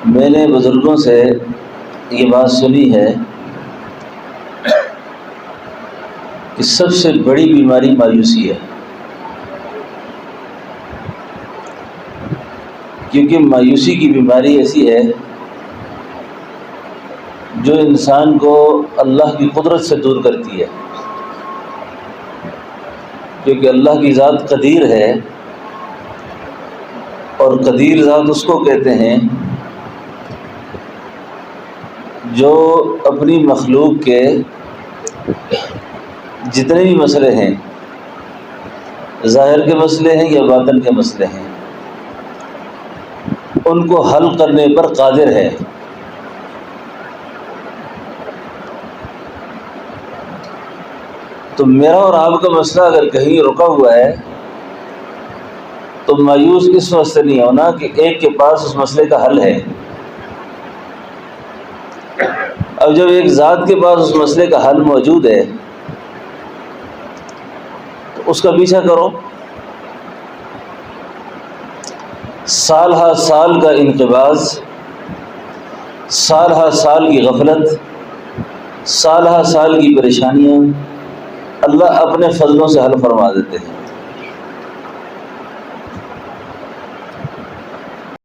میں نے بزرگوں سے یہ بات سنی ہے کہ سب سے بڑی بیماری مایوسی ہے، کیونکہ مایوسی کی بیماری ایسی ہے جو انسان کو اللہ کی قدرت سے دور کرتی ہے، کیونکہ اللہ کی ذات قدیر ہے، اور قدیر ذات اس کو کہتے ہیں جو اپنی مخلوق کے جتنے بھی مسئلے ہیں، ظاہر کے مسئلے ہیں یا باطن کے مسئلے ہیں، ان کو حل کرنے پر قادر ہے۔ تو میرا اور آپ کا مسئلہ اگر کہیں رکا ہوا ہے تو مایوس اس واسطے نہیں ہونا کہ ایک کے پاس اس مسئلے کا حل ہے۔ اب جب ایک ذات کے پاس اس مسئلے کا حل موجود ہے تو اس کا پیچھا کرو۔ سال ہا سال کا انقباض، سال ہا سال کی غفلت، سال ہا سال کی پریشانیاں اللہ اپنے فضلوں سے حل فرما دیتے ہیں۔